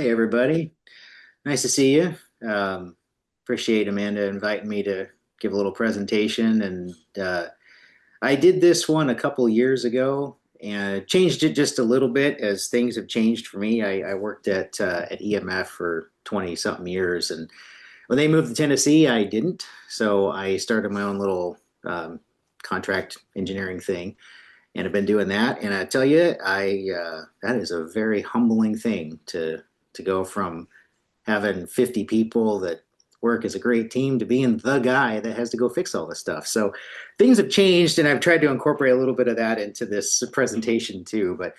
Hey, everybody. Nice to see you. Um, Appreciate Amanda inviting me to give a little presentation. And I did this one a couple years ago and changed it just a little bit as things have changed for me. I worked at EMF for 20 something years. And when they moved to Tennessee, I didn't. So I started my own little contract engineering thing and I've been doing that. And I tell you, I that is a very humbling thing to go from having 50 people that work as a great team to being the guy that has to go fix all this stuff. So things have changed, and I've tried to incorporate a little bit of that into this presentation too. But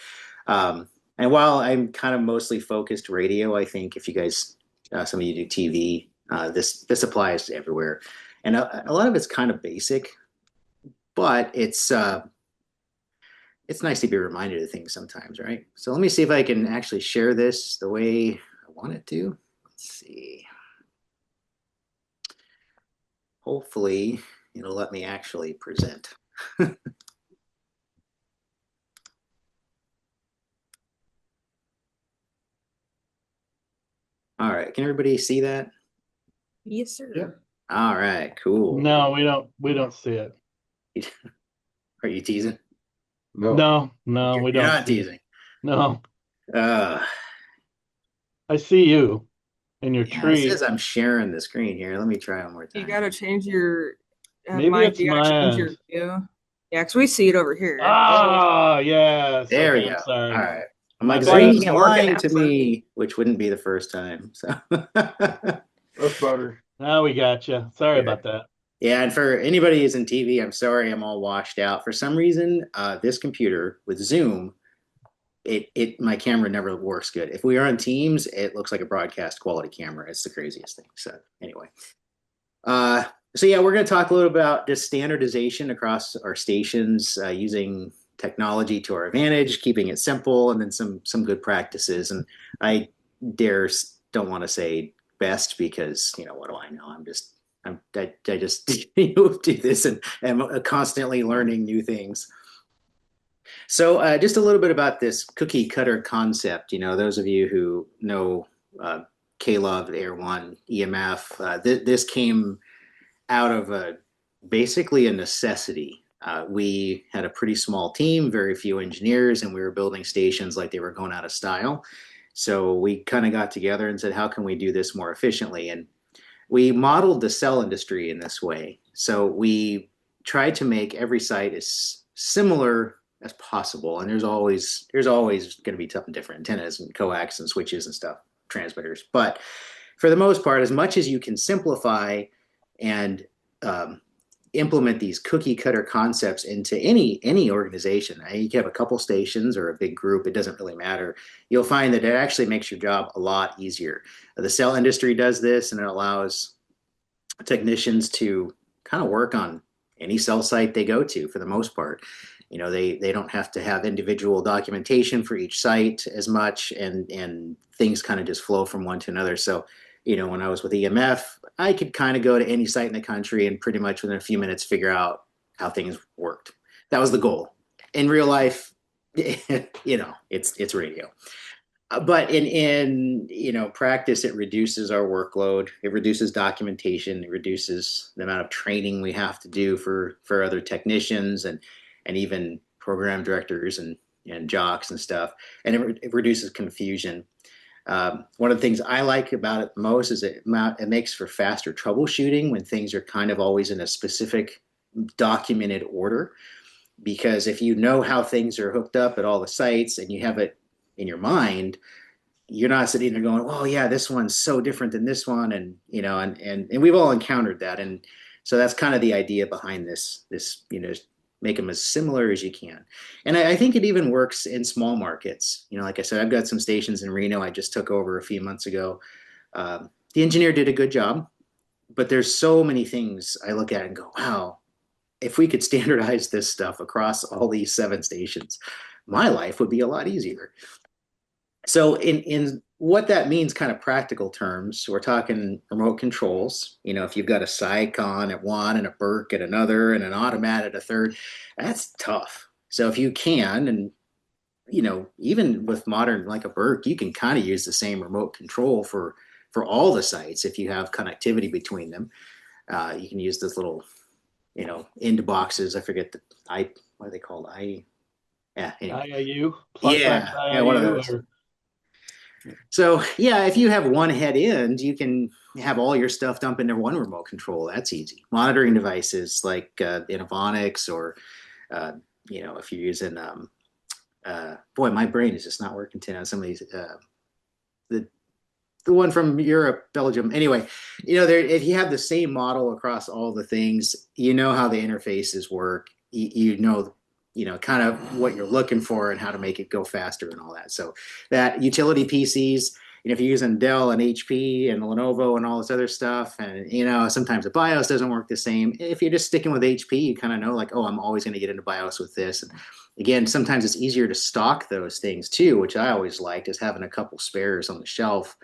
and while I'm kind of mostly focused radio, I think if you guys, some of you do TV, this applies to everywhere, and a lot of it's kind of basic, but it's nice to be reminded of things sometimes, right? So let me see if I can actually share this the way I want it to. Let's see. Hopefully, it'll let me actually present. All right, can everybody see that? Yes, sir. Yeah. All right, cool. No, we don't see it. Are you teasing? No, we You're don't not see it. teasing. No, Uh, I see you in your yeah, it tree. says I'm sharing the screen here. Let me try one more You time. gotta change your Maybe Mike. it's You gotta my change your end. view. Yeah, because we see it over here. Ah, yes. There Okay, we go. I'm All sorry. right. I'm My like, Why you bad. Zoom's can't work an lying app to for me? me, which wouldn't be the first time. So That's better. Now we got you. Sorry yeah. about that. Yeah, and for anybody who's in TV, I'm sorry I'm all washed out. For some reason, this computer with Zoom, it my camera never works good. If we are on Teams, it looks like a broadcast quality camera. It's the craziest thing. So anyway, uh, so yeah, we're going to talk a little about this standardization across our stations using technology to our advantage, keeping it simple, and then some good practices. And I dare don't want to say best because what do I know? I just do this and am constantly learning new things. So, just a little bit about this cookie cutter concept. Those of you who know K-Love, Air One, EMF, this came out of basically a necessity. We had a pretty small team, very few engineers, and we were building stations like they were going out of style. So we kind of got together and said, how can we do this more efficiently? And we modeled the cell industry in this way. So we tried to make every site as similar as possible. And there's always going to be tough and different antennas and coax and switches and stuff, transmitters. But for the most part, as much as you can simplify and um, implement these cookie cutter concepts into any organization. You can have a couple stations or a big group, it doesn't really matter. You'll find that it actually makes your job a lot easier. The cell industry does this, and it allows technicians to kind of work on any cell site they go to for the most part. They don't have to have individual documentation for each site as much, and things kind of just flow from one to another. So when I was with EMF, I could kind of go to any site in the country and pretty much within a few minutes figure out how things worked. That was the goal. In real life, it's radio. But in practice, it reduces our workload. It reduces documentation. It reduces the amount of training we have to do for other technicians and even program directors and jocks and stuff. And it reduces confusion. One of the things I like about it most is it makes for faster troubleshooting when things are kind of always in a specific documented order. Because if you know how things are hooked up at all the sites and you have it in your mind, you're not sitting there going, "Oh yeah, this one's so different than this one," and we've all encountered that, and so that's kind of the idea behind this make them as similar as you can, and I think it even works in small markets. Like I said, I've got some stations in Reno I just took over a few months ago. The engineer did a good job, but there's so many things I look at and go, "Wow, if we could standardize this stuff across all these 7 stations, my life would be a lot easier." So in what that means, kind of practical terms, we're talking remote controls. If you've got a Sycon at one and a Burke at another and an Automat at a third, that's tough. So if you can, and even with modern like a Burke, you can kind of use the same remote control for all the sites if you have connectivity between them. You can use this little, into boxes. I forget what are they called? Yeah, anyway. IIU, flex Yeah, one of IIU, those. or So yeah, if you have one head end, you can have all your stuff dump into one remote control. That's easy. Monitoring devices like Innovonics or if you're using boy, my brain is just not working today on some of these the the one from Europe, Belgium. Anyway, there if you have the same model across all the things, you know how the interfaces work. Kind of what you're looking for and how to make it go faster and all that. So that utility PCs, if you're using Dell and HP and Lenovo and all this other stuff, and sometimes the BIOS doesn't work the same. If you're just sticking with HP, you kind of know like, oh, I'm always going to get into BIOS with this. And again, sometimes it's easier to stock those things too, which I always liked, is having a couple spares on the shelf.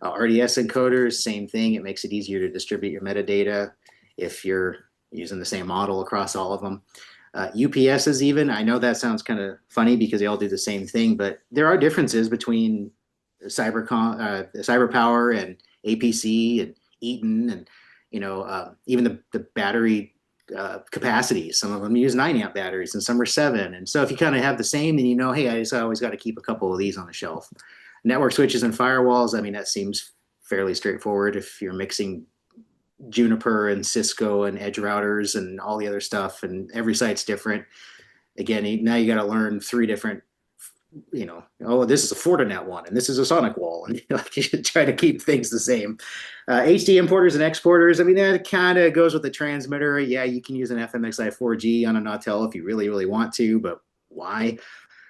RDS encoders, same thing. It makes it easier to distribute your metadata if you're using the same model across all of them. UPSs, even, I know that sounds kind of funny because they all do the same thing, but there are differences between CyberPower and APC and Eaton, and even the battery capacities. Some of them use 9 amp batteries and some are 7. And so if you kind of have the same, then hey, I just always got to keep a couple of these on the shelf. Network switches and firewalls, I mean, that seems fairly straightforward if you're mixing Juniper and Cisco and edge routers and all the other stuff, and every site's different. Again, now you got to learn 3 different, oh, this is a Fortinet one, and this is a Sonic wall, and you should try to keep things the same. HD importers and exporters, I mean, that kind of goes with the transmitter. Yeah, you can use an FMXI 4G on a Nautel if you really, really want to, but why?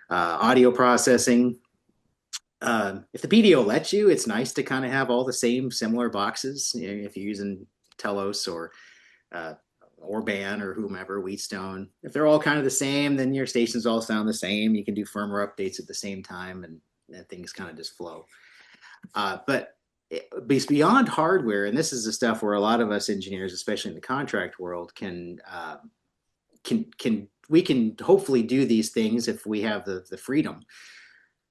Audio processing, if the PDO lets you, it's nice to kind of have all the same similar boxes. If you're using Telos uh, or Ban or whomever, Wheatstone, if they're all kind of the same, then your stations all sound the same. You can do firmware updates at the same time, and things kind of just flow. But beyond hardware, and this is the stuff where a lot of us engineers, especially in the contract world, we can hopefully do these things if we have the freedom.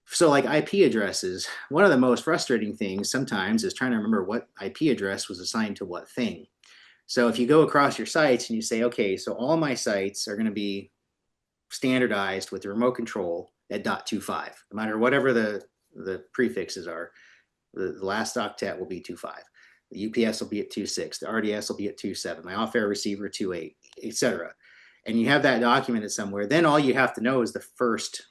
So like IP addresses, one of the most frustrating things sometimes is trying to remember what IP address was assigned to what thing. So if you go across your sites and you say, okay, so all my sites are going to be standardized with the remote control at .25, no matter whatever the prefixes are, the last octet will be 25. The UPS will be at 26. The RDS will be at 27. My off-air receiver 28, etc. And you have that documented somewhere. Then all you have to know is the first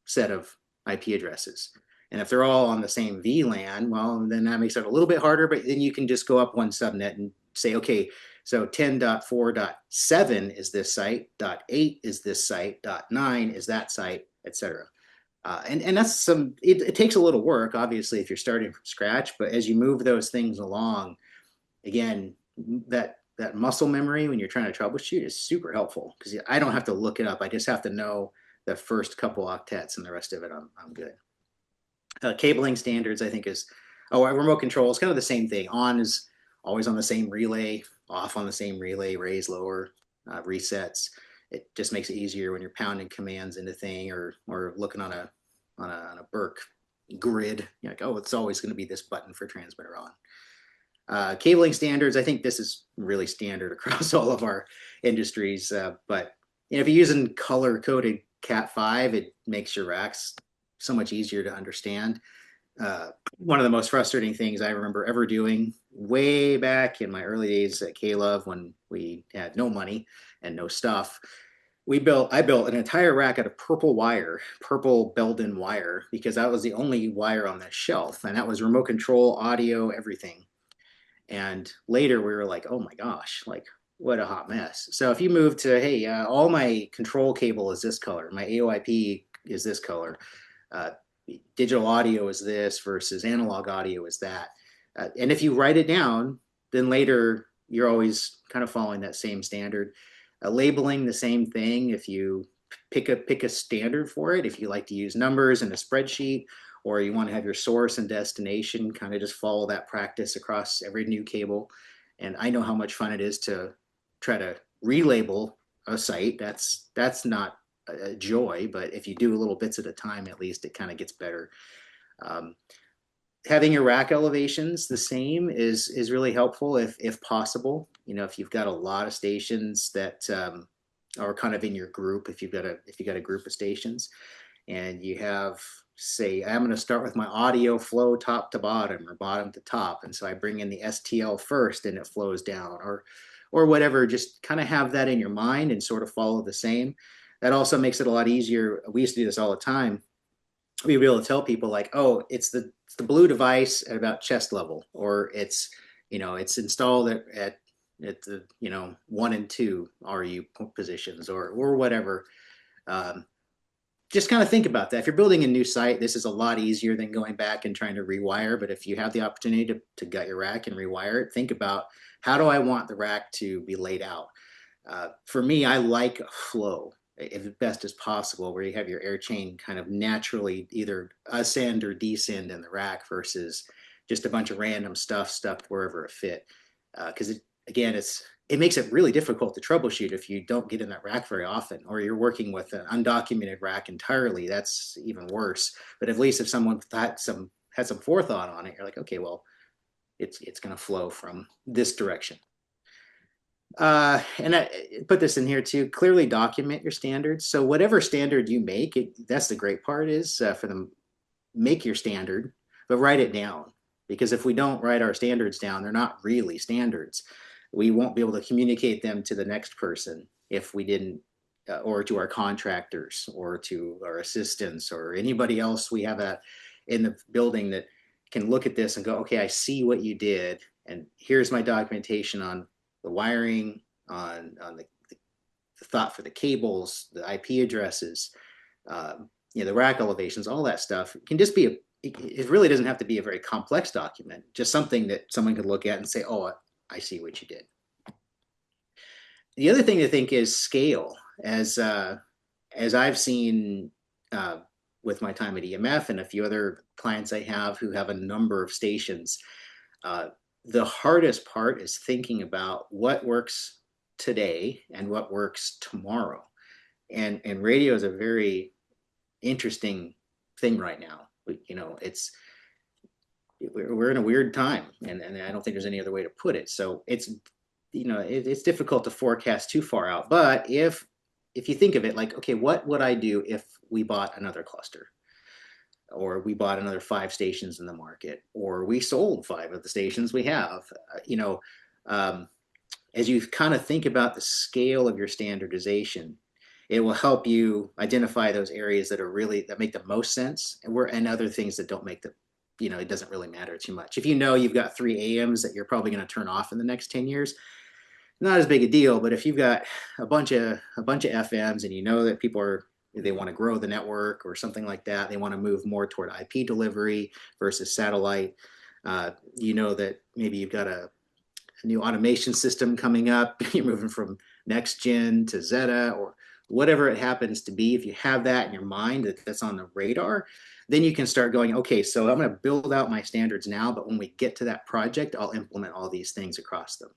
set of IP addresses. And if they're all on the same VLAN, well, then that makes it a little bit harder, but then you can just go up one subnet and say, okay, so 10.4.7 is this site, .8 is this site, .9 is that site, etc. And that's it takes a little work, obviously, if you're starting from scratch, but as you move those things along, again, that muscle memory when you're trying to troubleshoot is super helpful because I don't have to look it up. I just have to know the first couple octets, and the rest of it, I'm good. Cabling standards, I think, remote control is kind of the same thing. On is always on the same relay, off on the same relay, raise, lower, resets. It just makes it easier when you're pounding commands into thing or looking on a Burke grid. You're like, oh, it's always going to be this button for transmitter on. Cabling standards, I think this is really standard across all of our industries. But if you're using color coded Cat5, it makes your racks so much easier to understand. One of the most frustrating things I remember ever doing way back in my early days at K-Love when we had no money and no stuff, I built an entire rack out of purple Belden wire, because that was the only wire on the shelf, and that was remote control, audio, everything. And later we were like, oh my gosh, like what a hot mess. So if you move to, hey, all my control cable is this color, my AOIP is this color, uh, digital audio is this versus analog audio is that. And if you write it down, then later you're always kind of following that same standard. Labeling the same thing. If you pick a standard for it, if you like to use numbers in a spreadsheet, or you want to have your source and destination, kind of just follow that practice across every new cable. And I know how much fun it is to try to relabel a site. That's not a joy, but if you do little bits at a time, at least it kind of gets better. Um, Having your rack elevations the same is really helpful if possible. If you've got a lot of stations that are kind of in your group, if you got a group of stations, and you have, say, I'm going to start with my audio flow top to bottom or bottom to top, and so I bring in the STL first and it flows down, or whatever. Just kind of have that in your mind and sort of follow the same. That also makes it a lot easier. We used to do this all the time. We'd be able to tell people like, oh, it's the blue device at about chest level, or it's installed at the 1 and 2 RU positions, or whatever. Um, just kind of think about that. If you're building a new site, this is a lot easier than going back and trying to rewire. But if you have the opportunity to gut your rack and rewire it, think about, how do I want the rack to be laid out? For me, I like a flow, as best as possible, where you have your air chain kind of naturally either ascend or descend in the rack versus just a bunch of random stuff stuffed wherever it fit. Because again, it makes it really difficult to troubleshoot if you don't get in that rack very often, or you're working with an undocumented rack entirely. That's even worse. But at least if someone had some forethought on it, you're like, okay, well, it's going to flow from this direction. And I put this in here too. Clearly document your standards. So whatever standard you make, that's the great part, is for them, make your standard, but write it down. Because if we don't write our standards down, they're not really standards. We won't be able to communicate them to the next person if we didn't, or to our contractors, or to our assistants, or anybody else we have in the building that can look at this and go, okay, I see what you did, and here's my documentation on the wiring, on the thought for the cables, the IP addresses, the rack elevations, all that stuff. It can just be it really doesn't have to be a very complex document, just something that someone could look at and say, oh, I see what you did. The other thing to think is scale. As I've seen with my time at EMF and a few other clients I have who have a number of stations, the hardest part is thinking about what works today and what works tomorrow. And radio is a very interesting thing right now. We're in a weird time, and I don't think there's any other way to put it. So it's difficult to forecast too far out. But if you think of it like, okay, what would I do if we bought another cluster, or we bought another 5 stations in the market, or we sold 5 of the stations we have? As you kind of think about the scale of your standardization, it will help you identify those areas that make the most sense, and other things that don't make it doesn't really matter too much. If you've got 3 AMs that you're probably going to turn off in the next 10 years, not as big a deal. But if you've got a bunch of FMs, and that they want to grow the network or something like that, they want to move more toward IP delivery versus satellite, that maybe you've got a new automation system coming up, you're moving from next gen to Zeta, or whatever it happens to be. If you have that in your mind, that's on the radar, then you can start going, okay, so I'm going to build out my standards now, but when we get to that project, I'll implement all these things across them.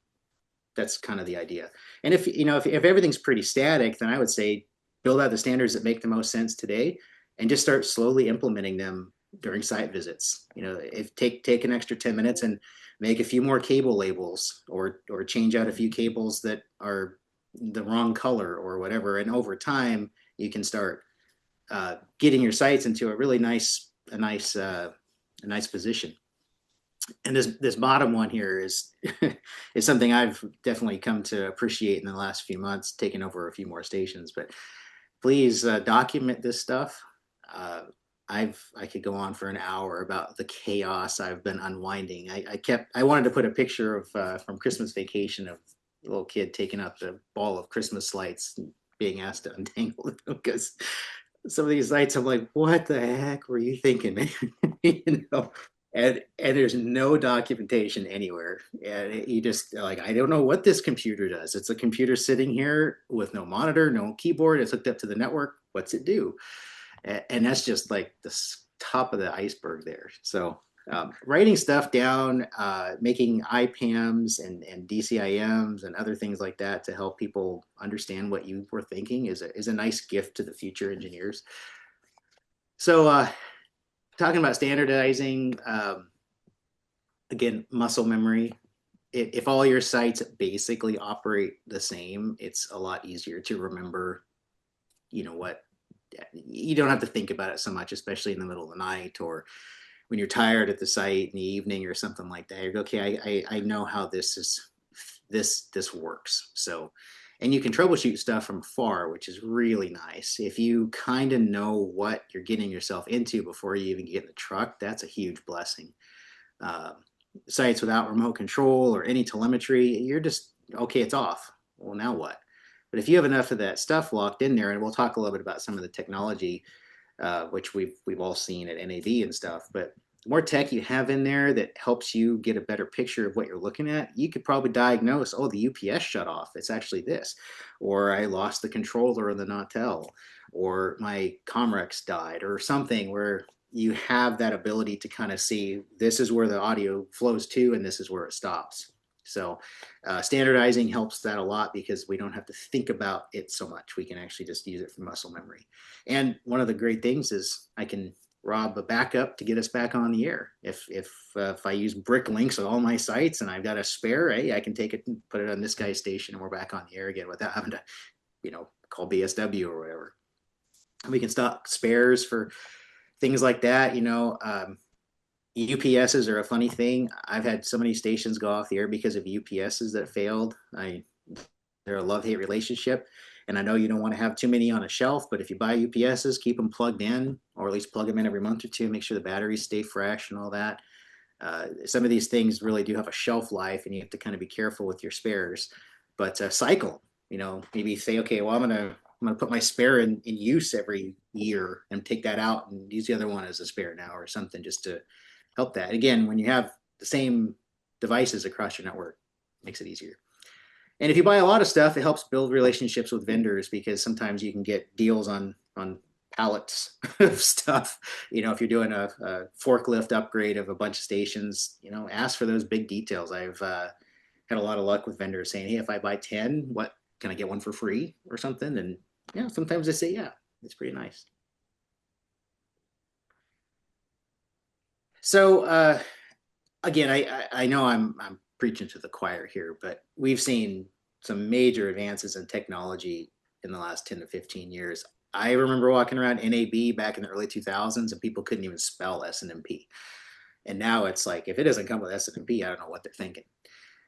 That's kind of the idea. And if everything's pretty static, then I would say build out the standards that make the most sense today, and just start slowly implementing them during site visits. If take an extra 10 minutes and make a few more cable labels, or change out a few cables that are the wrong color or whatever. And over time, you can start getting your sites into a really nice position. And this bottom one here is is something I've definitely come to appreciate in the last few months, taking over a few more stations. But please document this stuff. I could go on for an hour about the chaos I've been unwinding. I wanted to put a picture of from Christmas Vacation of a little kid taking up the ball of Christmas lights and being asked to untangle them, because some of these lights, I'm like, what the heck were you thinking, man? And there's no documentation anywhere, and you just like, I don't know what this computer does. It's a computer sitting here with no monitor, no keyboard. It's hooked up to the network. What's it do? And that's just like the top of the iceberg there. So writing stuff down, making IPAMs and DCIMs and other things like that to help people understand what you were thinking is a nice gift to the future engineers. So talking about standardizing, again, muscle memory. If all your sites basically operate the same, it's a lot easier to remember, what you don't have to think about it so much, especially in the middle of the night or when you're tired at the site in the evening or something like that. You're okay. I know how this works. So, and you can troubleshoot stuff from far, which is really nice. If you kind of know what you're getting yourself into before you even get in the truck, that's a huge blessing. Uh, Sites without remote control or any telemetry, you're just okay. It's off. Well, now what? But if you have enough of that stuff locked in there, and we'll talk a little bit about some of the technology, which we've all seen at NAB and stuff. But the more tech you have in there that helps you get a better picture of what you're looking at, you could probably diagnose, oh, the UPS shut off. It's actually this, or I lost the controller of the Nautel, or my Comrex died, or something where you have that ability to kind of see this is where the audio flows to, and this is where it stops. So standardizing helps that a lot because we don't have to think about it so much. We can actually just use it for muscle memory. And one of the great things is I can rob a backup to get us back on the air. If I use brick links on all my sites and I've got a spare, hey, I can take it and put it on this guy's station and we're back on the air again without having to, call BSW or whatever. And we can stock spares for things like that. UPSs are a funny thing. I've had so many stations go off the air because of UPSs that failed. They're a love-hate relationship. And I know you don't want to have too many on a shelf, but if you buy UPSs, keep them plugged in, or at least plug them in every month or two, make sure the batteries stay fresh and all that. Some of these things really do have a shelf life, and you have to kind of be careful with your spares. But cycle, maybe say, okay, well, I'm gonna put my spare in use every year and take that out and use the other one as a spare now or something just to help that. Again, when you have the same devices across your network, it makes it easier. And if you buy a lot of stuff, it helps build relationships with vendors because sometimes you can get deals on pallets of stuff. If you're doing a forklift upgrade of a bunch of stations, ask for those big details. I've had a lot of luck with vendors saying, hey, if I buy 10, what can I get one for free or something? And yeah, sometimes they say, yeah, it's pretty nice. So again, I know I'm preaching to the choir here, but we've seen some major advances in technology in the last 10 to 15 years. I remember walking around NAB back in the early 2000s and people couldn't even spell SNMP. And now it's like, if it doesn't come with SNMP, I don't know what they're thinking.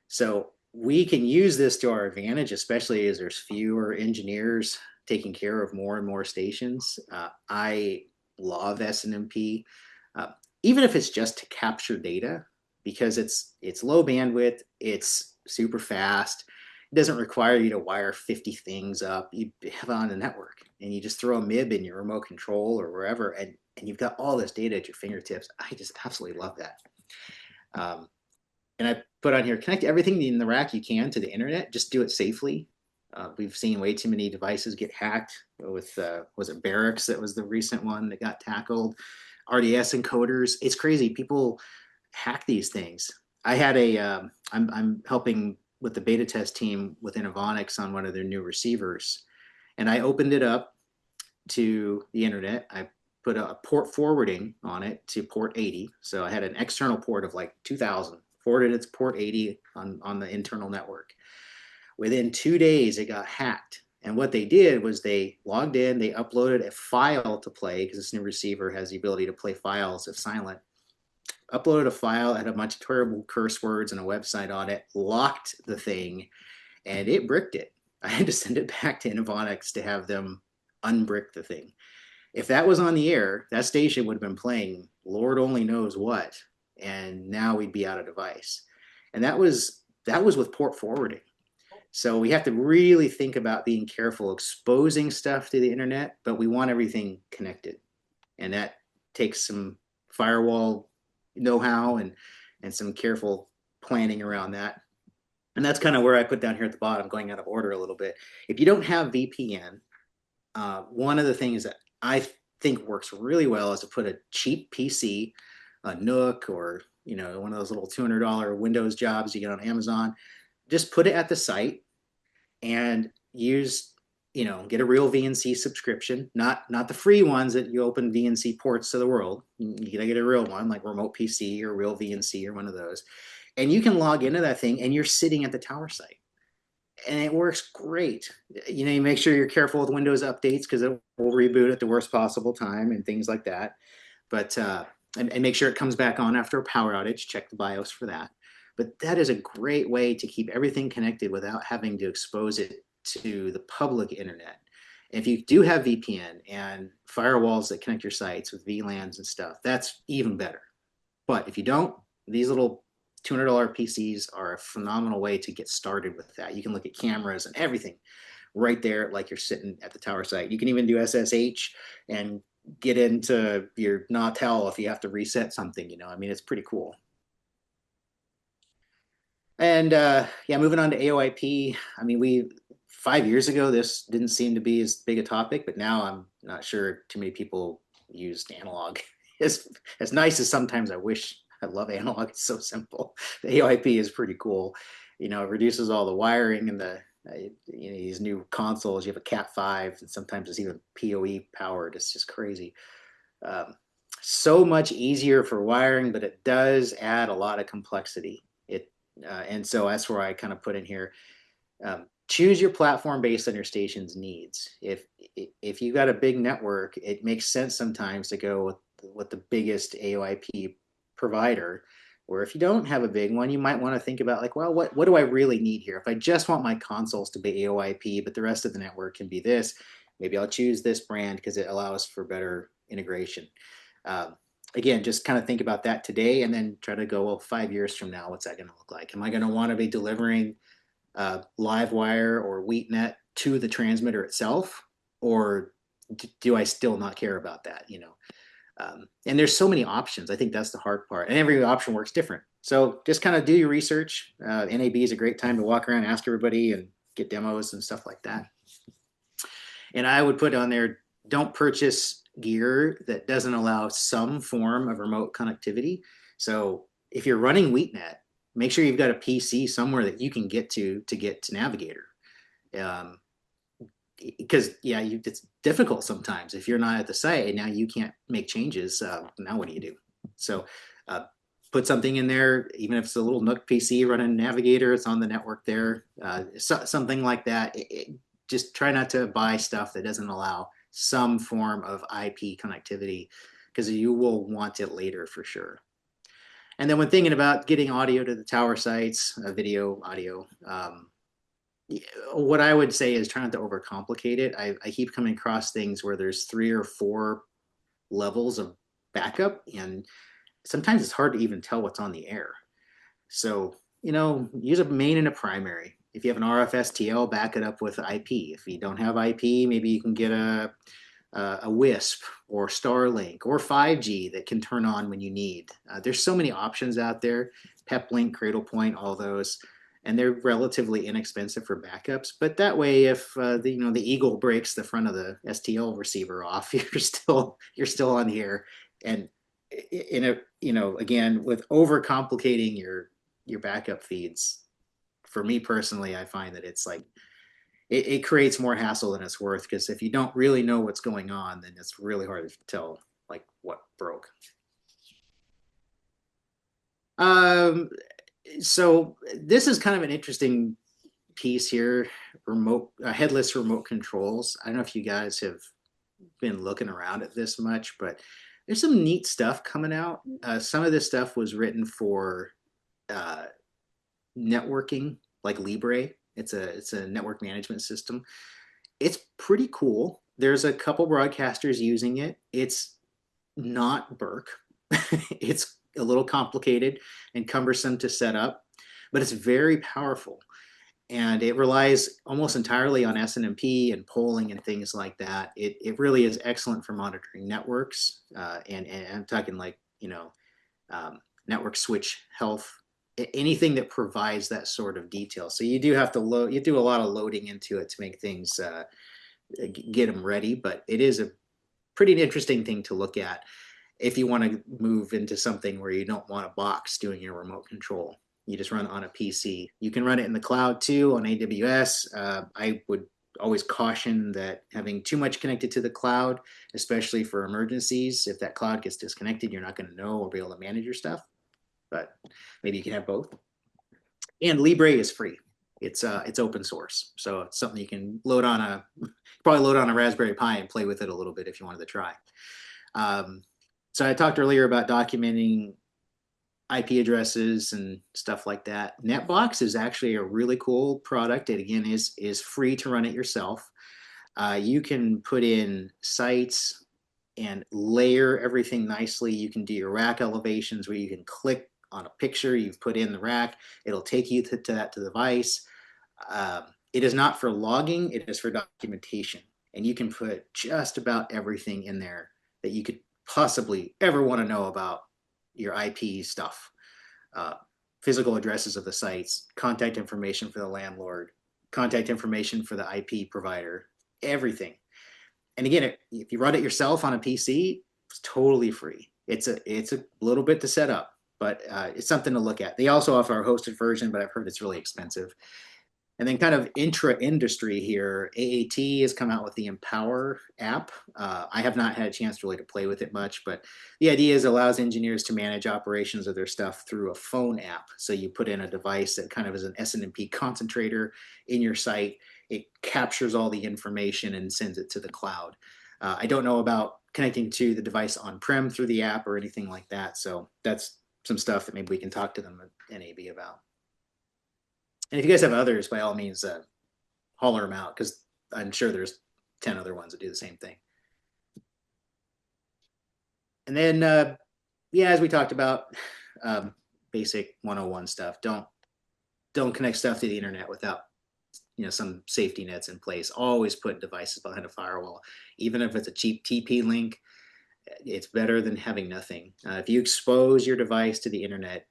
So we can use this to our advantage, especially as there's fewer engineers taking care of more and more stations. I love SNMP, uh, even if it's just to capture data, because it's low bandwidth, it's super fast. It doesn't require you to wire 50 things up. You have it on the network, and you just throw a MIB in your remote control or wherever, and you've got all this data at your fingertips. I just absolutely love that. Um, and I put on here, connect everything in the rack you can to the internet. Just do it safely. We've seen way too many devices get hacked with, was it Barracks that was the recent one that got tackled? RDS encoders. It's crazy. People hack these things. I had I'm helping with the beta test team within Avonics on one of their new receivers. And I opened it up to the internet. I put a port forwarding on it to port 80. So I had an external port of like 2000, forwarded its port 80 on the internal network. Within 2 days, it got hacked. And what they did was they logged in, they uploaded a file to play because this new receiver has the ability to play files if silent. Uploaded a file, had a bunch of terrible curse words and a website on it, locked the thing, and it bricked it. I had to send it back to Innovonics to have them unbrick the thing. If that was on the air, that station would have been playing Lord only knows what, and now we'd be out of device. And that was with port forwarding. So we have to really think about being careful exposing stuff to the internet, but we want everything connected. And that takes some firewall know-how and some careful planning around that. And that's kind of where I put down here at the bottom, going out of order a little bit. If you don't have VPN, one of the things that I think works really well is to put a cheap PC a Nook or one of those little $200 Windows jobs you get on Amazon. Just put it at the site and use, get a real VNC subscription, not the free ones that you open VNC ports to the world. You gotta get a real one like Remote PC or Real VNC or one of those, and you can log into that thing and you're sitting at the tower site and it works great. You make sure you're careful with Windows updates because it will reboot at the worst possible time and things like that. But and make sure it comes back on after a power outage. Check the BIOS for that. But that is a great way to keep everything connected without having to expose it to the public internet. If you do have VPN and firewalls that connect your sites with VLANs and stuff, that's even better. But if you don't, these little $200 PCs are a phenomenal way to get started with that. You can look at cameras and everything right there, like you're sitting at the tower site. You can even do SSH and get into your Nautel if you have to reset something. I mean, it's pretty cool. And yeah, moving on to AOIP. I mean, 5 years ago, this didn't seem to be as big a topic, but now I'm not sure too many people use analog. As nice as sometimes I love analog. It's so simple. The AOIP is pretty cool. It reduces all the wiring and these new consoles. You have a Cat5, and sometimes it's even PoE powered. It's just crazy. So much easier for wiring, but it does add a lot of complexity. And so that's where I kind of put in here. Choose your platform based on your station's needs. If you've got a big network, it makes sense sometimes to go with the biggest AOIP provider. Or if you don't have a big one, you might want to think about like, well, what do I really need here? If I just want my consoles to be AOIP, but the rest of the network can be this, maybe I'll choose this brand because it allows for better integration. Again, just kind of think about that today and then try to go, well, 5 years from now, what's that going to look like? Am I going to want to be delivering Livewire or WheatNet to the transmitter itself? Or do I still not care about that? And there's so many options. I think that's the hard part. And every option works different. So just kind of do your research. NAB is a great time to walk around, ask everybody, and get demos and stuff like that. And I would put on there, don't purchase gear that doesn't allow some form of remote connectivity. So if you're running WheatNet, make sure you've got a PC somewhere that you can get to get to Navigator. Because it's difficult sometimes if you're not at the site and now you can't make changes. Now what do you do? So put something in there, even if it's a little Nook PC running Navigator, it's on the network there. Something like that. Just try not to buy stuff that doesn't allow some form of IP connectivity because you will want it later for sure. And then when thinking about getting audio to the tower sites, video, audio, what I would say is try not to overcomplicate it. I keep coming across things where there's 3 or 4 levels of backup, and sometimes it's hard to even tell what's on the air. So, use a main and a primary. If you have an RF-STL, back it up with IP. If you don't have IP, maybe you can get a WISP or Starlink or 5G that can turn on when you need. There's so many options out there. Peplink, Cradlepoint, all those, and they're relatively inexpensive for backups. But that way, if the Eagle breaks the front of the STL receiver off, you're still on the air. And again, with overcomplicating your backup feeds, for me personally, I find that it's like it creates more hassle than it's worth, because if you don't really know what's going on, then it's really hard to tell like what broke. So this is kind of an interesting piece here, headless remote controls. I don't know if you guys have been looking around at this much, but there's some neat stuff coming out. Some of this stuff was written for networking, like Libre. It's a network management system. It's pretty cool. There's a couple broadcasters using it. It's not Burke. It's a little complicated and cumbersome to set up, but it's very powerful. And it relies almost entirely on SNMP and polling and things like that. It really is excellent for monitoring networks. And I'm talking like, network switch health, anything that provides that sort of detail. So you do have to load, you do a lot of loading into it to make things, get them ready, but it is a pretty interesting thing to look at. if you want to move into something where you don't want a box doing your remote control. You just run it on a PC. You can run it in the cloud too on AWS. I would always caution that having too much connected to the cloud, especially for emergencies, if that cloud gets disconnected, you're not going to know or be able to manage your stuff. But maybe you can have both. And Libre is free. It's open source, so it's something you can probably load on a Raspberry Pi and play with it a little bit if you wanted to try. So I talked earlier about documenting IP addresses and stuff like that. Netbox is actually a really cool product. It again is free to run it yourself. You can put in sites and layer everything nicely. You can do your rack elevations where you can click on a picture you've put in the rack. It'll take you to that device. It is not for logging. It is for documentation. And you can put just about everything in there that you could possibly ever want to know about your IP stuff. Physical addresses of the sites, contact information for the landlord, contact information for the IP provider, everything. And again, if you run it yourself on a PC, it's totally free. It's a little bit to set up, but it's something to look at. They also offer a hosted version, but I've heard it's really expensive. And then kind of intra-industry here, AAT has come out with the Empower app. I have not had a chance really to play with it much, but the idea is it allows engineers to manage operations of their stuff through a phone app. So you put in a device that kind of is an SNMP concentrator in your site. It captures all the information and sends it to the cloud. I don't know about connecting to the device on-prem through the app or anything like that. So that's some stuff that maybe we can talk to them at NAB about. And if you guys have others, by all means, holler them out because I'm sure there's 10 other ones that do the same thing. And then, yeah, as we talked about, basic 101 stuff. Don't connect stuff to the internet without some safety nets in place. Always put devices behind a firewall, even if it's a cheap TP link. It's better than having nothing. If you expose your device to the internet,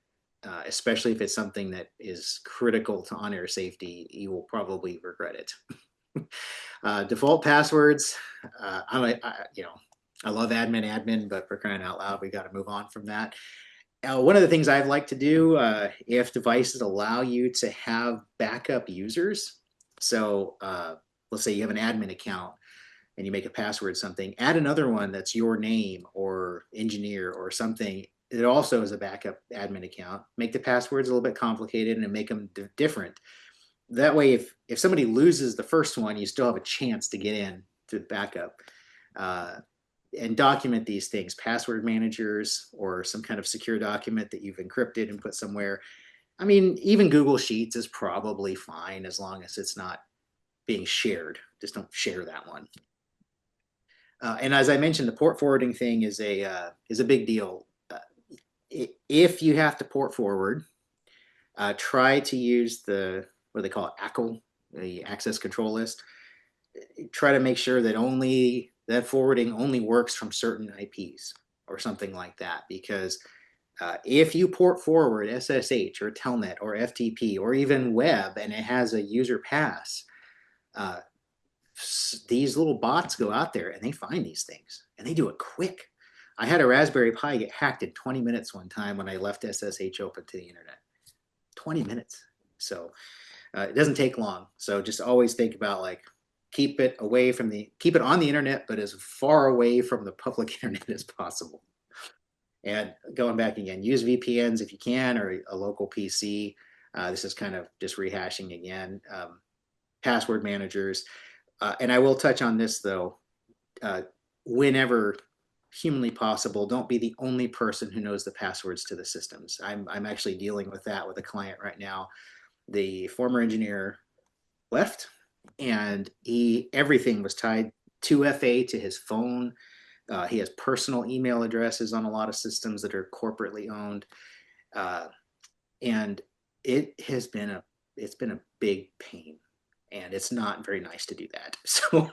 especially if it's something that is critical to on-air safety, you will probably regret it. Default passwords. I love admin, but for crying out loud, we got to move on from that. One of the things I'd like to do, if devices allow you to have backup users, so let's say you have an admin account and you make a password something, add another one that's your name or engineer or something. It also is a backup admin account. Make the passwords a little bit complicated and make them different. That way, if somebody loses the first one, you still have a chance to get in to backup. And document these things, password managers or some kind of secure document that you've encrypted and put somewhere. I mean, even Google Sheets is probably fine as long as it's not being shared. Just don't share that one. And as I mentioned, the port forwarding thing is a big deal. If you have to port forward, try to use what they call it, ACL, the access control list. Try to make sure that forwarding only works from certain IPs or something like that, because if you port forward SSH or Telnet or FTP or even web and it has a user pass, these little bots go out there and they find these things and they do it quick. I had a Raspberry Pi get hacked in 20 minutes one time when I left SSH open to the internet. 20 minutes. So it doesn't take long. So just always think about keep it on the internet, but as far away from the public internet as possible. And going back again, use VPNs if you can, or a local PC. This is kind of just rehashing again. Password managers. And I will touch on this though. Whenever humanly possible, don't be the only person who knows the passwords to the systems. I'm actually dealing with that with a client right now. The former engineer left and everything was tied 2FA to his phone. He has personal email addresses on a lot of systems that are corporately owned. And it's been a big pain. And it's not very nice to do that. So,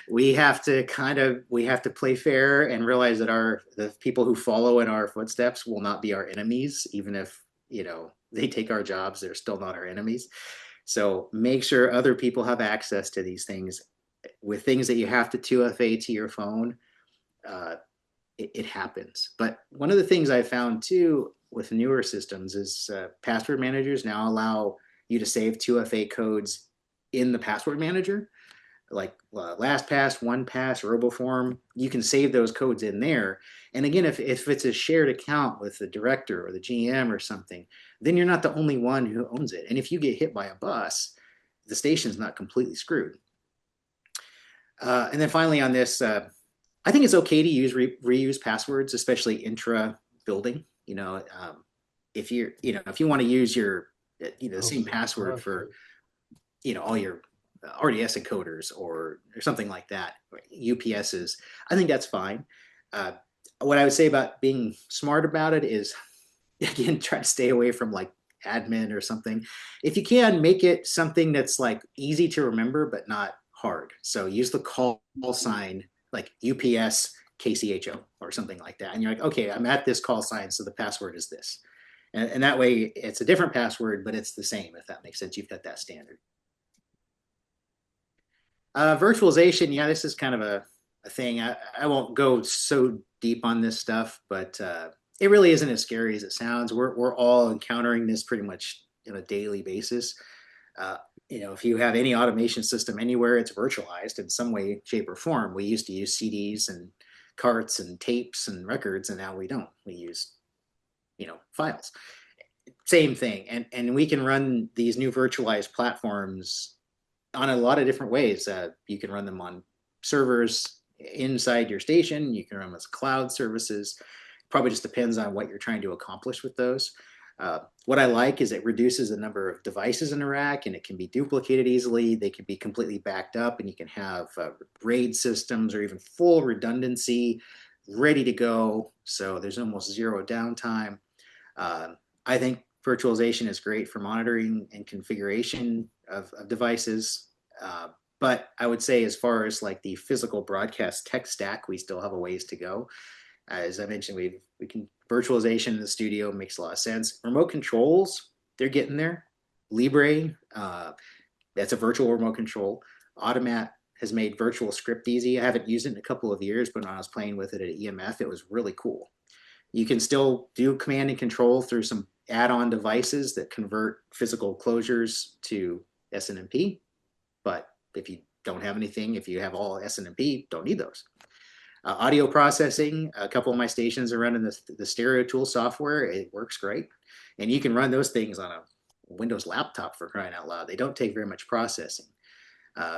we have to play fair and realize that the people who follow in our footsteps will not be our enemies, even if, they take our jobs, they're still not our enemies. So make sure other people have access to these things. With things that you have to 2FA to your phone, it happens. But one of the things I found too with newer systems is password managers now allow you to save 2FA codes in the password manager, like LastPass, OnePass, RoboForm. You can save those codes in there. And again, if it's a shared account with the director or the GM or something, then you're not the only one who owns it. And if you get hit by a bus, the station's not completely screwed. And then finally on this, I think it's okay to use reuse passwords, especially intra building. If if you want to use your the same password for all your RDS encoders or something like that, or UPSs, I think that's fine. Uh, what I would say about being smart about it is, again, try to stay away from like admin or something. If you can, make it something that's like easy to remember but not hard. So use the call sign like UPS KCHO or something like that, and you're like, okay, I'm at this call sign, so the password is this, and that way it's a different password, but it's the same. If that makes sense, you've got that standard. Virtualization, yeah, this is kind of a thing. I won't go so deep on this stuff, but it really isn't as scary as it sounds. We're all encountering this pretty much on a daily basis. Uh, if you have any automation system anywhere, it's virtualized in some way, shape, or form. We used to use CDs and carts and tapes and records, and now we don't. We use, files. Same thing, and we can run these new virtualized platforms on a lot of different ways. You can run them on servers inside your station. You can run them as cloud services. Probably just depends on what you're trying to accomplish with those. What I like is it reduces the number of devices in a rack, and it can be duplicated easily. They can be completely backed up, and you can have RAID systems or even full redundancy ready to go. So there's almost zero downtime. I think virtualization is great for monitoring and configuration of devices. But I would say, as far as like the physical broadcast tech stack, we still have a ways to go. As I mentioned, we can virtualization in the studio makes a lot of sense. Remote controls, they're getting there. Libre, that's a virtual remote control. Automat has made virtual script easy. I haven't used it in a couple of years, but when I was playing with it at EMF, it was really cool. You can still do command and control through some add-on devices that convert physical closures to SNMP. But if you don't have anything, if you have all SNMP, don't need those. Audio processing, a couple of my stations are running the Stereo Tool software. It works great. And you can run those things on a Windows laptop, for crying out loud. They don't take very much processing.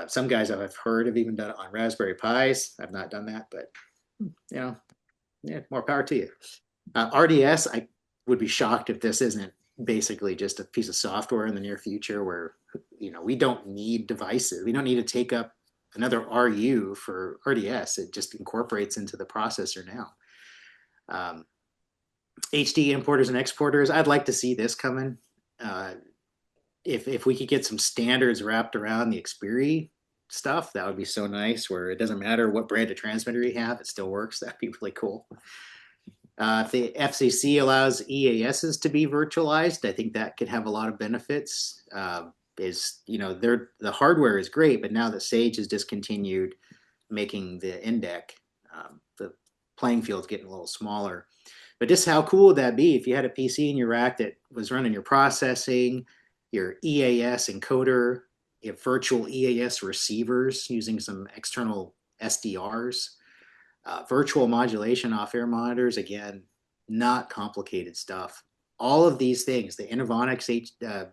Some guys I've heard have even done it on Raspberry Pis. I've not done that, but yeah, more power to you. RDS, I would be shocked if this isn't basically just a piece of software in the near future where, we don't need devices. We don't need to take up another RU for RDS. It just incorporates into the processor now. HD importers and exporters, I'd like to see this coming. If we could get some standards wrapped around the Xperi stuff, that would be so nice, where it doesn't matter what brand of transmitter you have, it still works. That'd be really cool. If the FCC allows EASs to be virtualized, I think that could have a lot of benefits. The hardware is great, but now that Sage has discontinued making the indec, the playing field's getting a little smaller. But just how cool would that be if you had a PC in your rack that was running your processing, your EAS encoder, you have virtual EAS receivers using some external SDRs, virtual modulation off-air monitors, again, not complicated stuff. All of these things, the Innovonics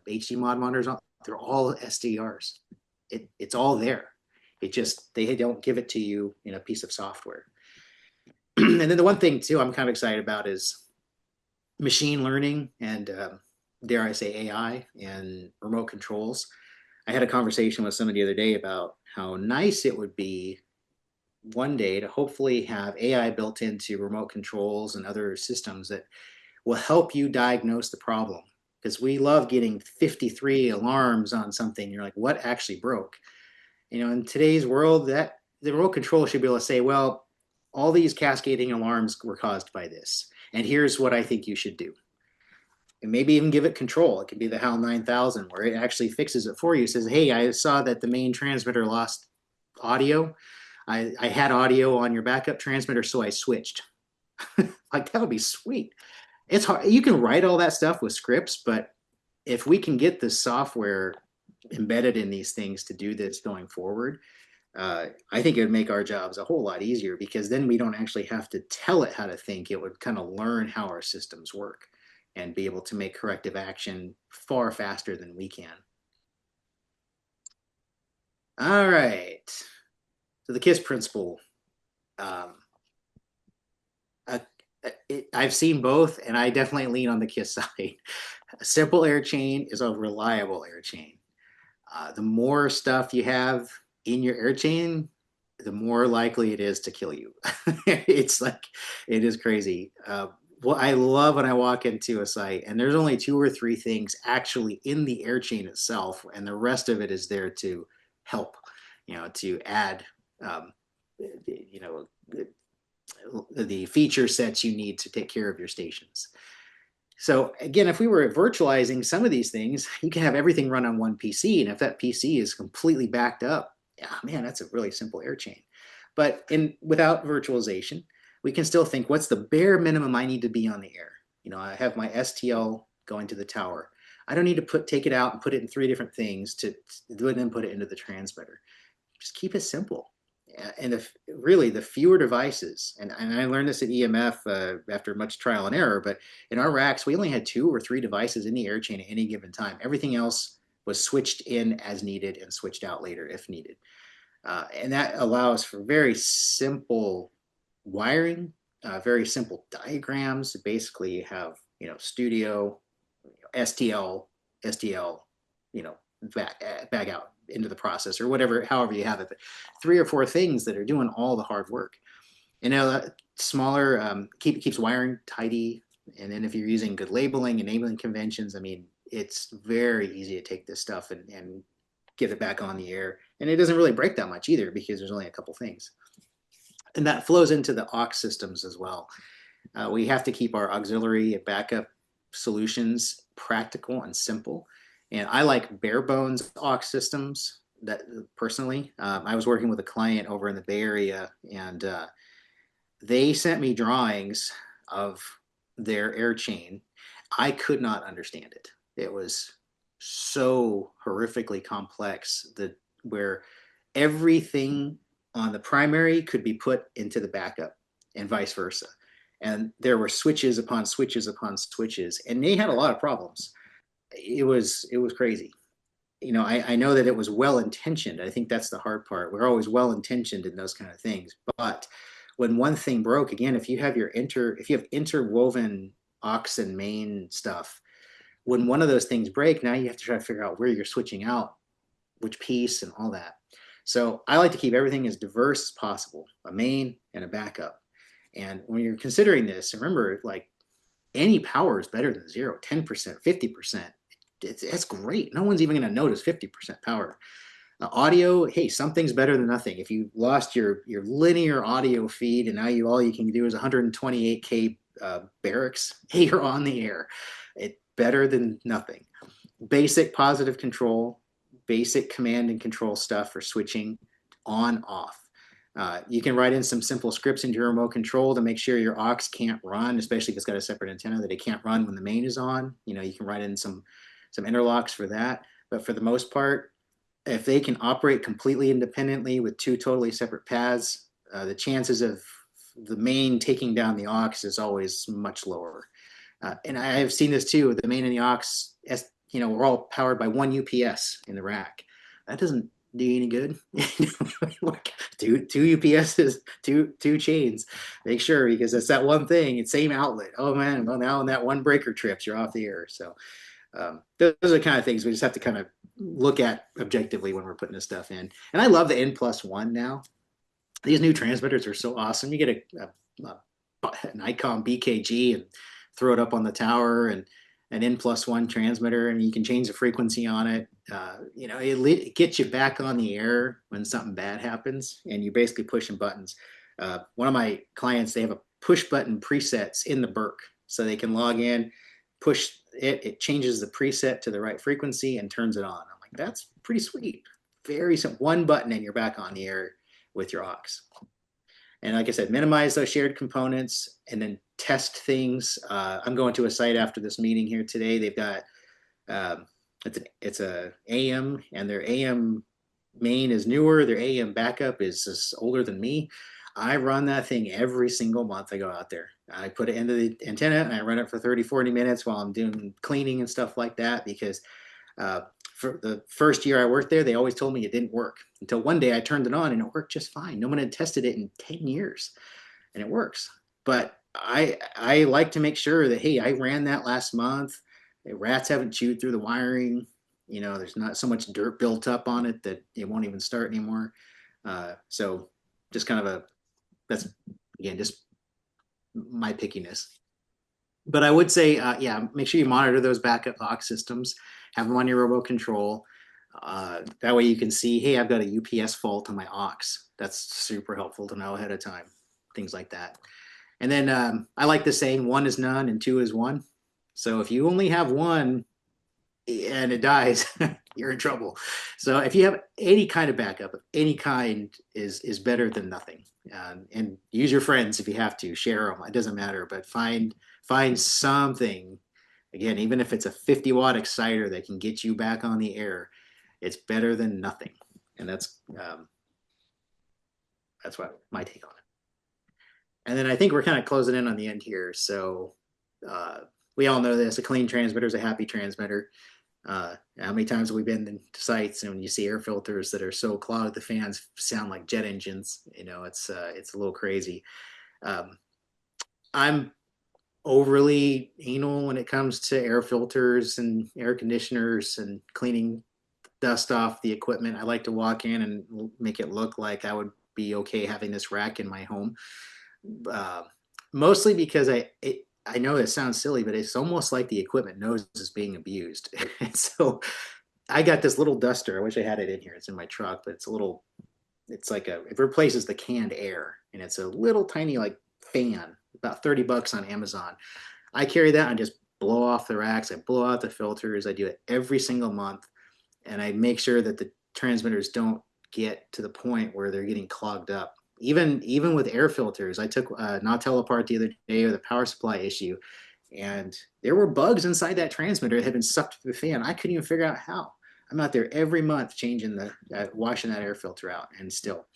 HD mod monitors, they're all SDRs. It's all there. They don't give it to you in a piece of software. And then the one thing too I'm kind of excited about is machine learning and dare I say AI and remote controls. I had a conversation with somebody the other day about how nice it would be one day to hopefully have AI built into remote controls and other systems that will help you diagnose the problem. Because we love getting 53 alarms on something. You're like, what actually broke? In today's world, that the remote control should be able to say, well, all these cascading alarms were caused by this, and here's what I think you should do. And maybe even give it control. It could be the HAL 9000 where it actually fixes it for you. It says, hey, I saw that the main transmitter lost audio. I had audio on your backup transmitter, so I switched. Like that would be sweet. It's hard. You can write all that stuff with scripts, but if we can get the software embedded in these things to do this going forward, I think it would make our jobs a whole lot easier because then we don't actually have to tell it how to think. It would kind of learn how our systems work and be able to make corrective action far faster than we can. All right. So the KISS principle. Um, uh, I've seen both, and I definitely lean on the KISS side. A simple air chain is a reliable air chain. The more stuff you have in your air chain, the more likely it is to kill you. It's like, it is crazy. What I love when I walk into a site and there's only two or three things actually in the air chain itself, and the rest of it is there to help, to add, um, you know, the feature sets you need to take care of your stations. So again, if we were virtualizing some of these things, you can have everything run on one PC. And if that PC is completely backed up, yeah, man, that's a really simple air chain. But without virtualization, we can still think, what's the bare minimum I need to be on the air? I have my STL going to the tower. I don't need to take it out and put it in three different things to then put it into the transmitter. Just keep it simple. And really the fewer devices, and I learned this at EMF after much trial and error, but in our racks, we only had 2 or 3 devices in the air chain at any given time. Everything else was switched in as needed and switched out later if needed. And that allows for very simple wiring, very simple diagrams. Basically, you have, studio, STL, STL, back out into the processor, whatever, however you have it. But 3 or 4 things that are doing all the hard work. Smaller keeps wiring tidy. And then if you're using good labeling, enabling conventions, I mean, it's very easy to take this stuff and get it back on the air. And it doesn't really break that much either because there's only a couple things. And that flows into the aux systems as well. We have to keep our auxiliary and backup solutions practical and simple. And I like bare bones aux systems that personally. I was working with a client over in the Bay Area, and they sent me drawings of their air chain. I could not understand it. It was so horrifically complex that where everything on the primary could be put into the backup and vice versa. And there were switches upon switches upon switches, and they had a lot of problems. It was crazy. I know that it was well intentioned. I think that's the hard part. We're always well intentioned in those kind of things, but when one thing broke, again, if you have interwoven aux and main stuff, when one of those things break, now you have to try to figure out where you're switching out, which piece, and all that. So I like to keep everything as diverse as possible, a main and a backup. And when you're considering this, remember, like, any power is better than 0, 10%, 50%. That's great. No one's even going to notice 50% power. Audio, hey, something's better than nothing. If you lost your linear audio feed and now all you can do is 128K barracks, hey, you're on the air. It's better than nothing. Basic positive control, basic command and control stuff for switching on off. You can write in some simple scripts into your remote control to make sure your aux can't run, especially if it's got a separate antenna, that it can't run when the main is on. You can write in some interlocks for that. But for the most part, if they can operate completely independently with 2 totally separate paths, the chances of the main taking down the aux is always much lower. And I have seen this too. The main and the aux, we're all powered by 1 UPS in the rack. That doesn't do you any good. two UPSs, two chains. Make sure, because it's that one thing. It's same outlet. Oh man, well now when that one breaker trips, you're off the air. So those are the kind of things we just have to kind of look at objectively when we're putting this stuff in. And I love the N+1 now. These new transmitters are so awesome. You get an ICOM BKG and throw it up on the tower, and an N+1 transmitter, and you can change the frequency on it. It gets you back on the air when something bad happens, and you're basically pushing buttons. One of my clients, they have a push button presets in the Burke, so they can log in, push it, it changes the preset to the right frequency and turns it on. I'm like, that's pretty sweet. Very simple. One button and you're back on the air with your aux. And like I said, minimize those shared components and then test things. I'm going to a site after this meeting here today. They've got um, it's a AM, and their AM main is newer. Their AM backup is older than me. I run that thing every single month I go out there. I put it into the antenna and I run it for 30, 40 minutes while I'm doing cleaning and stuff like that because uh, for the first year I worked there, they always told me it didn't work until one day I turned it on and it worked just fine. No one had tested it in 10 years and it works. But I like to make sure that, hey, I ran that last month. Rats haven't chewed through the wiring. There's not so much dirt built up on it that it won't even start anymore. So just kind of that's again just my pickiness. But I would say, yeah, make sure you monitor those backup box systems, have them on your remote control. That way you can see, hey, I've got a UPS fault on my aux. That's super helpful to know ahead of time, things like that. And then I like the saying, one is none and two is one. So if you only have one and it dies, you're in trouble. So if you have any kind of backup, any kind is better than nothing. And use your friends if you have to, share them. It doesn't matter, but find something. Again, even if it's a 50-watt exciter that can get you back on the air, it's better than nothing. And that's what my take on it. And then I think we're kind of closing in on the end here. So we all know this: a clean transmitter is a happy transmitter. How many times have we been to sites and when you see air filters that are so clogged the fans sound like jet engines? It's a little crazy. Um, I'm overly anal when it comes to air filters and air conditioners and cleaning dust off the equipment. I like to walk in and make it look like I would be okay having this rack in my home. Uh, Mostly because I know it sounds silly, but it's almost like the equipment knows it's being abused. And so I got this little duster. I wish I had it in here. It's in my truck, but it's like it replaces the canned air, and it's a little tiny like fan, about $30 on Amazon. I carry that and just blow off the racks. I blow out the filters. I do it every single month, and I make sure that the transmitters don't get to the point where they're getting clogged up. Even with air filters, I took Nautel apart the other day with a power supply issue, and there were bugs inside that transmitter that had been sucked through the fan. I couldn't even figure out how. I'm out there every month changing washing that air filter out, and still.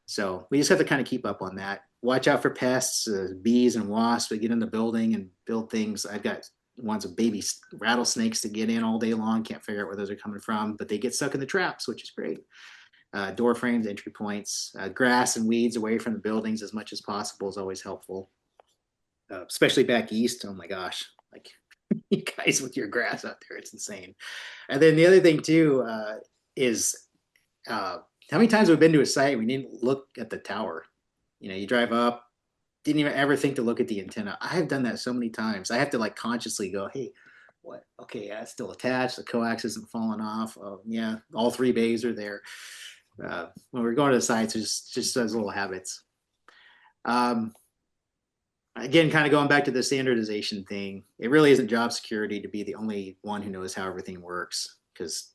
So we just have to kind of keep up on that. Watch out for pests, bees and wasps that get in the building and build things. I've got ones of baby rattlesnakes that get in all day long. Can't figure out where those are coming from, but they get stuck in the traps, which is great. Door frames, entry points, grass and weeds away from the buildings as much as possible is always helpful. Especially back east. Oh my gosh, like you guys with your grass out there, it's insane. And then the other thing too is how many times we've been to a site we didn't look at the tower. You drive up, didn't even ever think to look at the antenna. I have done that so many times. I have to like consciously go, hey, what? Okay, yeah, it's still attached. The coax isn't falling off. Oh, yeah, all three bays are there. When we're going to the sites, it's just those little habits. Um, Again, kind of going back to the standardization thing, it really isn't job security to be the only one who knows how everything works because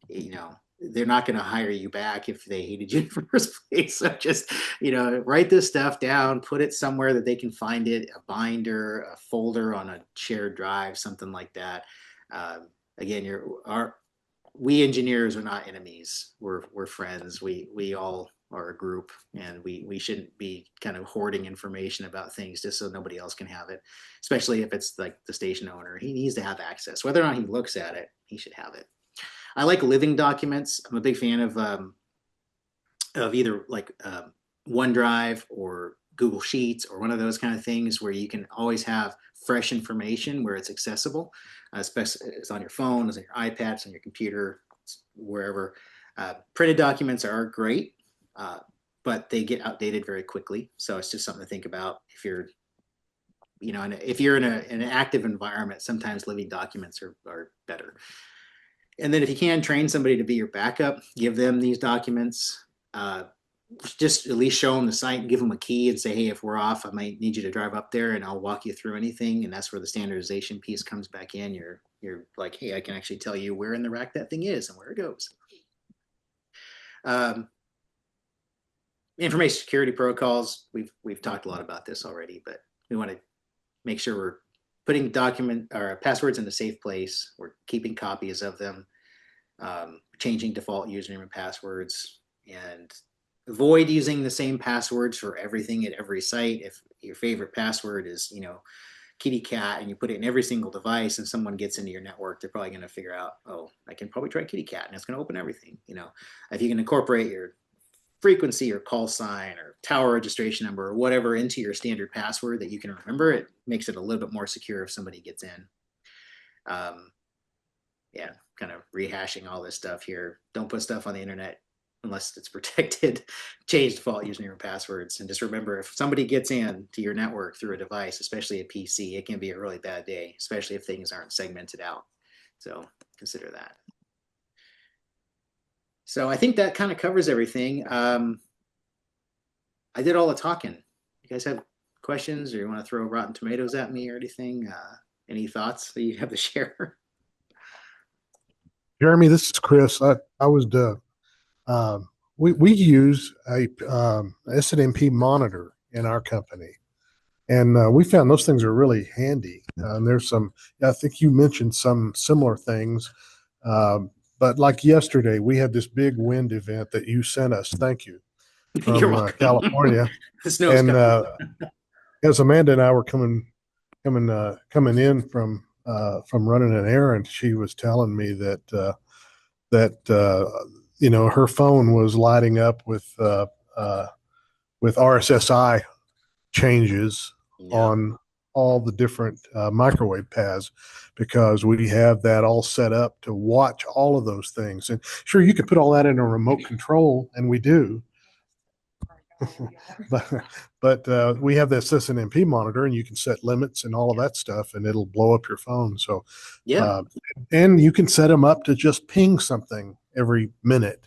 they're not going to hire you back if they hated you in the first place. So just write this stuff down, put it somewhere that they can find it, a binder, a folder on a shared drive, something like that. Again, we engineers are not enemies. We're friends. We all are a group, and we shouldn't be kind of hoarding information about things just so nobody else can have it. Especially if it's like the station owner, he needs to have access. Whether or not he looks at it, he should have it. I like living documents. I'm a big fan of either like OneDrive or Google Sheets or one of those kind of things where you can always have fresh information where it's accessible, especially it's on your phone, it's on your iPad, it's on your computer, wherever. Printed documents are great, but they get outdated very quickly. So it's just something to think about if you're if you're in an active environment. Sometimes living documents are better. And then if you can train somebody to be your backup, give them these documents. Just at least show them the site and give them a key and say, hey, if we're off, I might need you to drive up there and I'll walk you through anything. And that's where the standardization piece comes back in. You're like, hey, I can actually tell you where in the rack that thing is and where it goes. Um, information security protocols. We've talked a lot about this already, but we want to make sure we're putting document or passwords in a safe place. We're keeping copies of them, changing default username and passwords, and avoid using the same passwords for everything at every site. If your favorite password is, kitty cat, and you put it in every single device and someone gets into your network, they're probably going to figure out, oh, I can probably try kitty cat and it's going to open everything. If you can incorporate your frequency or call sign or tower registration number or whatever into your standard password that you can remember, it makes it a little bit more secure if somebody gets in. Yeah, kind of rehashing all this stuff here. Don't put stuff on the internet unless it's protected. Change default username and passwords. And just remember, if somebody gets in to your network through a device, especially a PC, it can be a really bad day, especially if things aren't segmented out. So consider that. So I think that kind of covers everything. I did all the talking. You guys have questions, or you want to throw rotten tomatoes at me or anything? Any thoughts that you have to share? Jeremy, this is Chris. I was we use a SNMP monitor in our company, and we found those things are really handy. And there's some, I think you mentioned some similar things, but like yesterday, we had this big wind event that you sent us. Thank you, You're from welcome. California. The snow's And coming. as Amanda and I were coming in from running an errand, she was telling me that her phone was lighting up with RSSI changes Yeah. on all the different microwave paths, because we have that all set up to watch all of those things. And sure, you could put all that in a remote control, and we do. but we have this SNMP monitor, and you can set limits and all of that stuff, and it'll blow up your phone. So Yeah. and you can set them up to just ping something every minute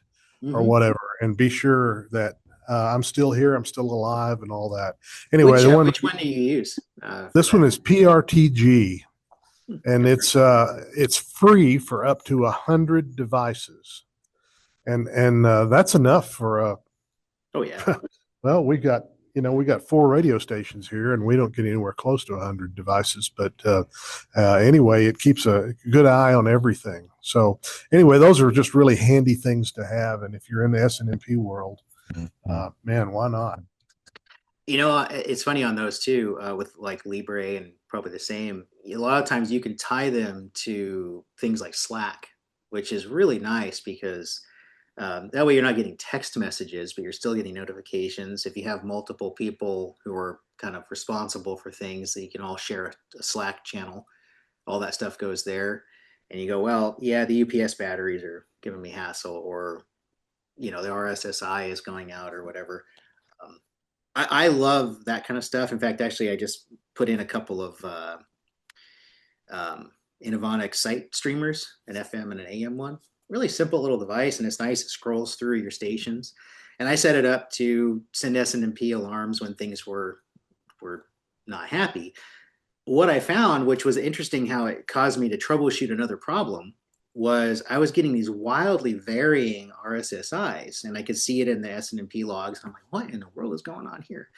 or whatever, and be sure that I'm still here, I'm still alive, and all that. Anyway, Which one do you use? This one is PRTG, and it's free for up to 100 devices, and that's enough for a. Oh yeah. Well, we got 4 radio stations here, and we don't get anywhere close to 100 devices. But anyway, it keeps a good eye on everything. So anyway, those are just really handy things to have. And if you're in the SNMP world, man, why not? It's funny on those too, with like Libre and probably the same. A lot of times you can tie them to things like Slack, which is really nice because that way you're not getting text messages, but you're still getting notifications. If you have multiple people who are kind of responsible for things, that you can all share a Slack channel. All that stuff goes there, and you go, well, yeah, the UPS batteries are giving me hassle, or the RSSI is going out, or whatever. I love that kind of stuff. In fact, actually, I just put in a couple of Innovonic site streamers, an FM and an AM one. Really simple little device, and it's nice. It scrolls through your stations, and I set it up to send SNMP alarms when things were not happy. What I found, which was interesting, how it caused me to troubleshoot another problem, was I was getting these wildly varying RSSIs, and I could see it in the SNMP logs. I'm like, what in the world is going on here?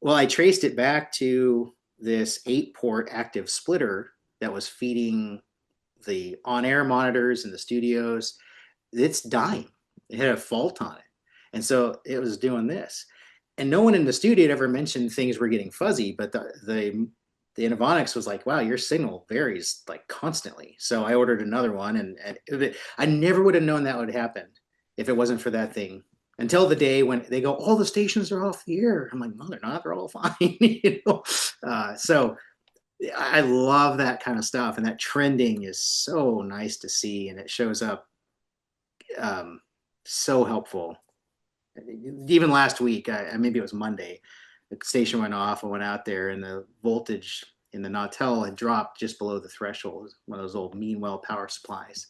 Well, I traced it back to this 8-port active splitter that was feeding the on-air monitors in the studios. It's dying. It had a fault on it. And so it was doing this. And no one in the studio had ever mentioned things were getting fuzzy, but the Innovonics was like, wow, your signal varies like constantly. So I ordered another one, and I never would have known that would happen if it wasn't for that thing. Until the day when they go, all the stations are off the air. I'm like, no, they're not. They're all fine. So I love that kind of stuff, and that trending is so nice to see, and it shows up so helpful. Even last week, maybe it was Monday, the station went off. I went out there, and the voltage in the Nautel had dropped just below the threshold. One of those old Meanwell power supplies.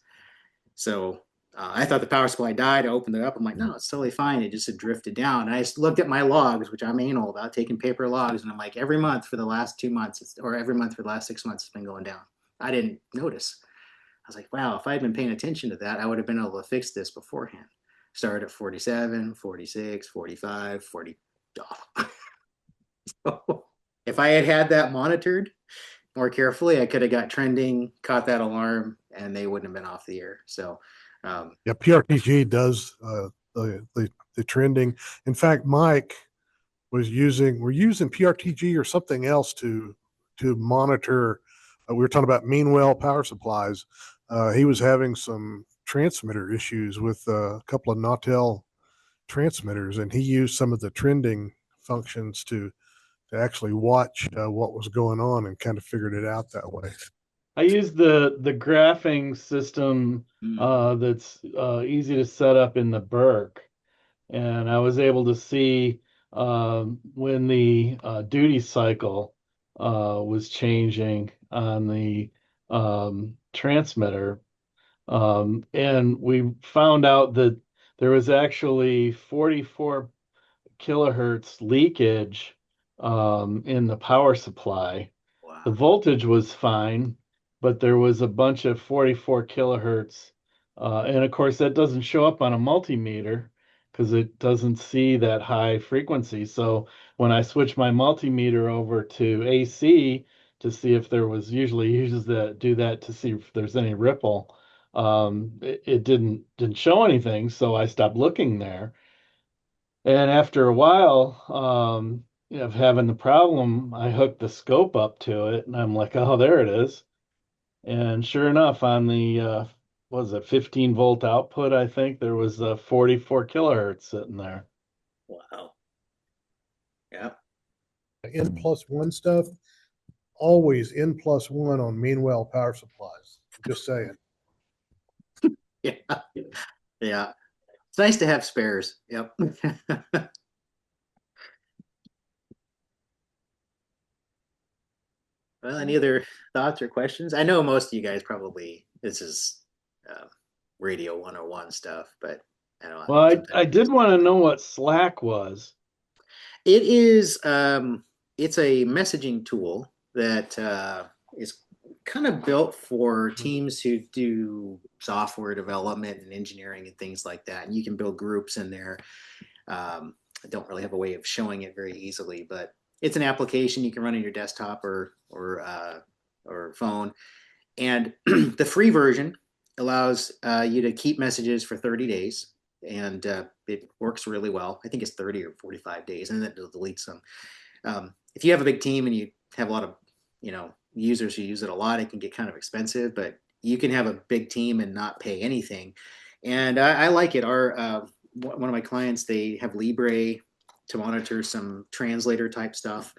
So I thought the power supply died. I opened it up. I'm like, no, it's totally fine. It just had drifted down. And I just looked at my logs, which I'm anal about, taking paper logs. And I'm like, every month for the last 2 months, or every month for the last 6 months, it's been going down. I didn't notice. I was like, wow, if I had been paying attention to that, I would have been able to fix this beforehand. Start at 47, 46, 45, 40. Oh. If I had had that monitored more carefully, I could have got trending, caught that alarm, and they wouldn't have been off the air. So, Yeah, PRTG does the trending. In fact, Mike we're using PRTG or something else to monitor. We were talking about Meanwell power supplies. He was having some transmitter issues with a couple of Nautel transmitters, and he used some of the trending functions to actually watch what was going on and kind of figured it out that way. I use the graphing system that's easy to set up in the Burke, and I was able to see when the duty cycle was changing on the transmitter. And we found out that there was actually 44 kilohertz leakage in the power supply. The wow. voltage was fine, but there was a bunch of 44 kilohertz. And of course, that doesn't show up on a multimeter because it doesn't see that high frequency. So when I switch my multimeter over to AC to see if there was do that to see if there's any ripple, it didn't show anything. So I stopped looking there. And after a while, of having the problem, I hooked the scope up to it, and I'm like, oh, there it is. And sure enough, on the was it 15-volt output, I think there was 44 kilohertz sitting there. Wow. Yeah. N+1 stuff, always N+1 on Meanwell power supplies. Just saying. Yeah. Yeah. It's nice to have spares. Yep. Well, any other thoughts or questions? I know most of you guys probably this is uh, radio 101 stuff, but I know Well, sometimes I did want to know what Slack was. it is it's a messaging tool that is kind of built for teams who do software development and engineering and things like that. And you can build groups in there. I don't really have a way of showing it very easily, but it's an application you can run on your desktop or phone. And the free version allows you to keep messages for 30 days, and it works really well. I think it's 30 or 45 days, and then it'll delete some. If you have a big team and you have a lot of users who use it a lot, it can get kind of expensive. But you can have a big team and not pay anything, and I like it. Our one of my clients, they have Libre to monitor some translator type stuff,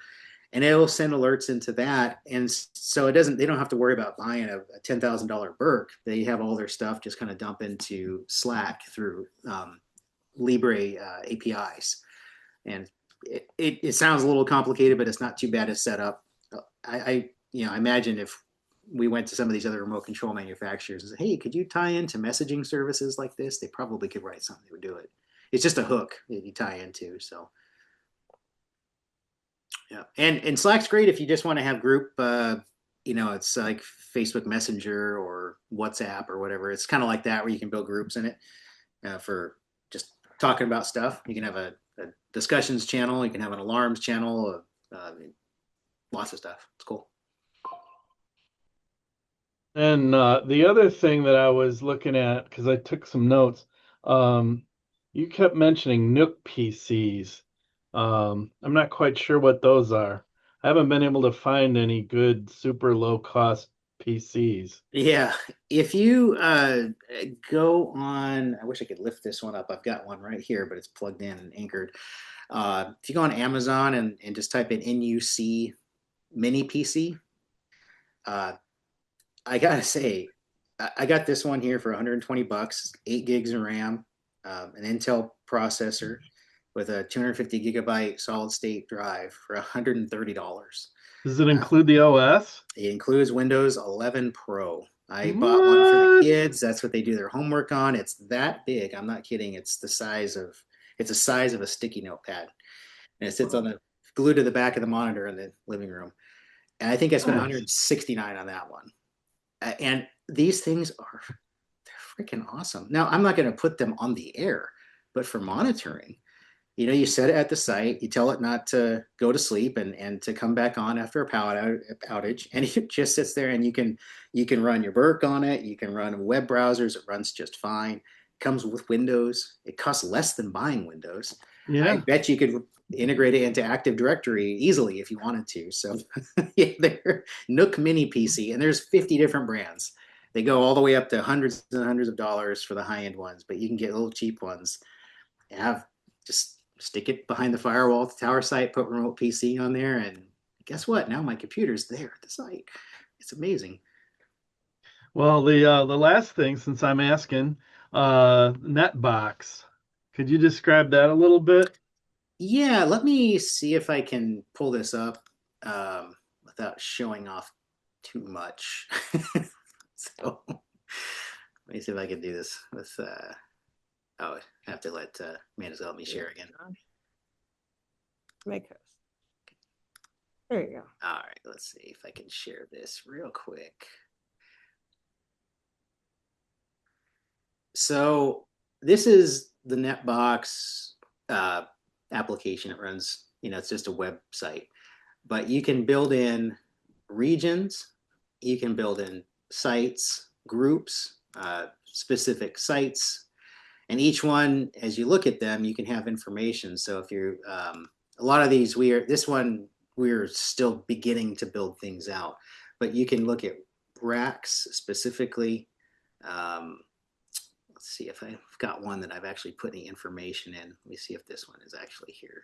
and it'll send alerts into that. And so they don't have to worry about buying a $10,000 Burke. They have all their stuff just kind of dump into Slack through Libre APIs. And it sounds a little complicated, but it's not too bad to set up. I imagine if we went to some of these other remote control manufacturers and said, hey, could you tie into messaging services like this? They probably could write something that would do it. It's just a hook that you tie into. So yeah, and Slack's great if you just want to have group. It's like Facebook Messenger or WhatsApp or whatever. It's kind of like that where you can build groups in it for just talking about stuff. You can have a discussions channel. You can have an alarms channel. Lots of stuff. It's cool. And the other thing that I was looking at, because I took some notes, you kept mentioning Nook PCs. I'm not quite sure what those are. I haven't been able to find any good super low cost PCs. Yeah, if you go on, I wish I could lift this one up. I've got one right here, but it's plugged in and anchored. If you go on Amazon and just type in NUC mini PC, uh, I gotta say, I got this one here for 120 bucks, 8 gigs of RAM, an Intel processor with a 250 gigabyte solid state drive for $130. Does it Uh, include the OS? it includes Windows 11 Pro. I bought one for the What? kids. That's what they do their homework on. It's that big. I'm not kidding. It's the size of a sticky notepad, and it sits on the glued to the back of the monitor in the living room. And I think I spent Nice. 169 on that one. And these things are they're freaking awesome. Now I'm not going to put them on the air, But for monitoring, you set it at the site, you tell it not to go to sleep and to come back on after a power outage, and it just sits there, and you can run your Burk on it, you can run web browsers, it runs just fine. It comes with Windows, it costs less than buying Windows. I Yeah. bet you could integrate it into Active Directory easily if you wanted to. So yeah, they're Nook Mini PC, and there's 50 different brands. They go all the way up to hundreds and hundreds of dollars for the high-end ones, but you can get little cheap ones. Have just stick it behind the firewall at the tower site, put remote PC on there, and guess what? Now my computer's there at the site. It's amazing. Well, the last thing, since I'm asking, Netbox. Could you describe that a little bit? Yeah, let me see if I can pull this up without showing off too much. So let me see if I can do this with. Oh, I have to let Amanda help me share again. Make us. There you go. All right, let's see if I can share this real quick. So this is the Netbox application. It runs, it's just a website, but you can build in regions, you can build in sites, groups, specific sites, and each one, as you look at them, you can have information. So if you're a lot of these, we're still beginning to build things out, but you can look at racks specifically. Let's see if I've got one that I've actually put any information in. Let me see if this one is actually here.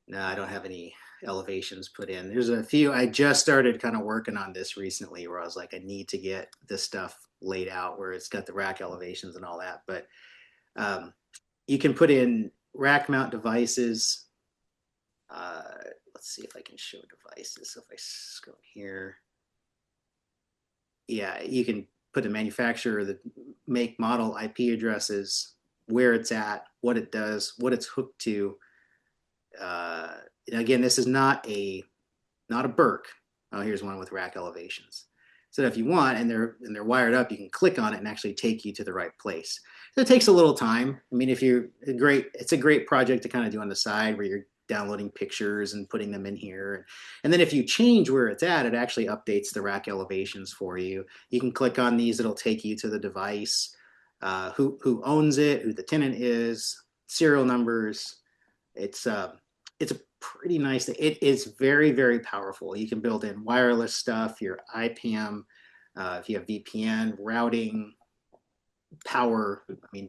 No, I don't have any elevations put in. There's a few. I just started kind of working on this recently where I was like, I need to get this stuff laid out where it's got the rack elevations and all that. But you can put in rack mount devices. Let's see if I can show devices. So if I go here, yeah, you can put the manufacturer, the make, model, IP addresses, where it's at, what it does, what it's hooked to. Again, this is not a Burk. Oh, here's one with rack elevations. So if you want, and they're wired up, you can click on it and actually take you to the right place. So it takes a little time. I mean, it's a great project to kind of do on the side where you're downloading pictures and putting them in here. And then if you change where it's at, it actually updates the rack elevations for you. You can click on these, it'll take you to the device, who owns it, who the tenant is, serial numbers. It's a pretty nice thing. It is very, very powerful. You can build in wireless stuff, your IPAM, if you have VPN, routing, power. I mean,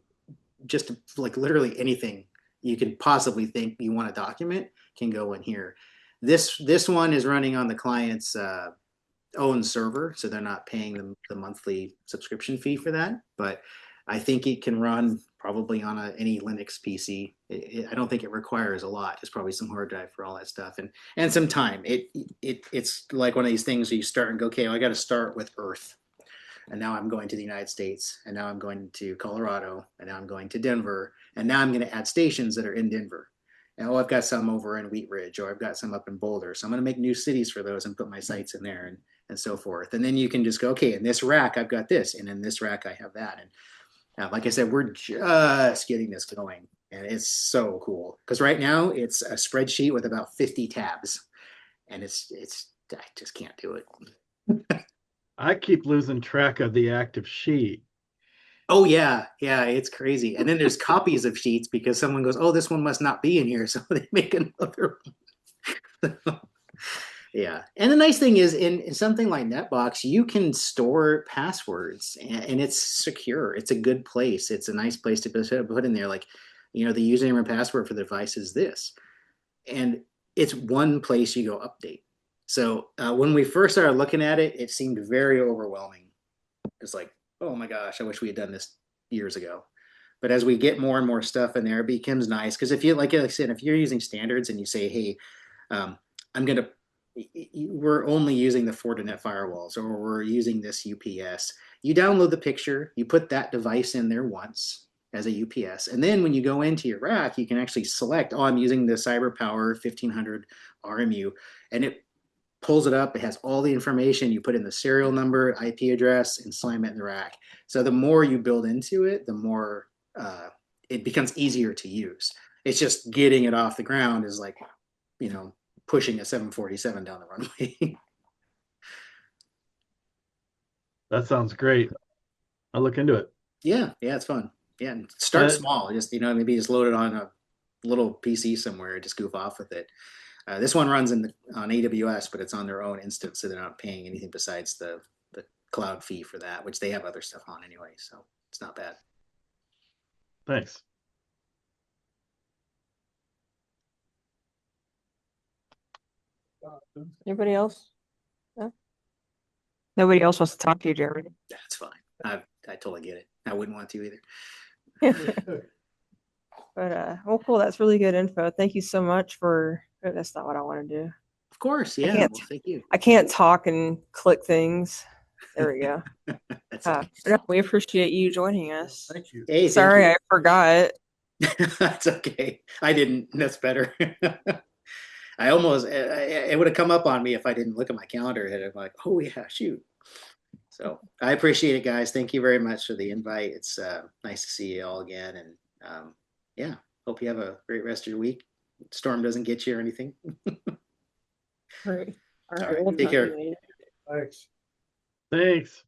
just like literally anything you can possibly think you want to document can go in here. This one is running on the client's own server, so they're not paying them the monthly subscription fee for that. But I think it can run probably on any Linux PC. I don't think it requires a lot. It's probably some hard drive for all that stuff and some time. It's like one of these things where you start and go, okay, well, I got to start with Earth. And now I'm going to the United States, and now I'm going to Colorado, and now I'm going to Denver, and now I'm going to add stations that are in Denver. And I've got some over in Wheat Ridge, or I've got some up in Boulder. So I'm going to make new cities for those and put my sites in there and so forth. And then you can just go, okay, in this rack, I've got this, and in this rack, I have that. And like I said, we're just getting this going, and it's so cool. Because right now, it's a spreadsheet with about 50 tabs, and I just can't do it. I keep losing track of the active sheet. Oh yeah, it's crazy. And then there's copies of sheets because someone goes, "Oh, this one must not be in here," so they make another one. Yeah, and the nice thing is, in something like Netbox, you can store passwords, and it's secure. It's a good place. It's a nice place to put in there. Like, the username and password for the device is this, and it's one place you go update. So when we first started looking at it, it seemed very overwhelming. It's like, oh my gosh, I wish we had done this years ago. But as we get more and more stuff in there, it becomes nice. Because if you, like I said, if you're using standards and you say, hey, we're only using the Fortinet firewalls, or we're using this UPS, you download the picture, you put that device in there once as a UPS. And then when you go into your rack, you can actually select, oh, I'm using the CyberPower 1500 RMU. And it pulls it up. It has all the information. You put in the serial number, IP address, and slam it in the rack. So the more you build into it, the more it becomes easier to use. It's just getting it off the ground is like, pushing a 747 down the runway. That sounds great. I'll look into it. Yeah, it's fun. Yeah, and start Uh, small. Just maybe just load it on a little PC somewhere. Just goof off with it. This one runs on AWS, but it's on their own instance, so they're not paying anything besides the cloud fee for that, which they have other stuff on anyway. So it's not bad. Thanks. Anybody else? No? Nobody else wants to talk to you, Jeremy. That's fine. I totally get it. I wouldn't want to either. But well, cool. That's really good info. Thank you so much for. Oh, that's not what I want to do. Of course, yeah. can't- Well, thank you. I can't talk and click things. There we go. That's okay. No, we appreciate you joining us. Thank you. Hey, Sorry, I forgot. That's okay. I didn't. That's better. I almost it would have come up on me if I didn't look at my calendar and I'm like, oh yeah, shoot. So I appreciate it, guys. Thank you very much for the invite. It's nice to see you all again, and yeah, hope you have a great rest of your week. Storm doesn't get you or anything. Great. All All right, we'll take talk to care. you later. Thanks. Thanks.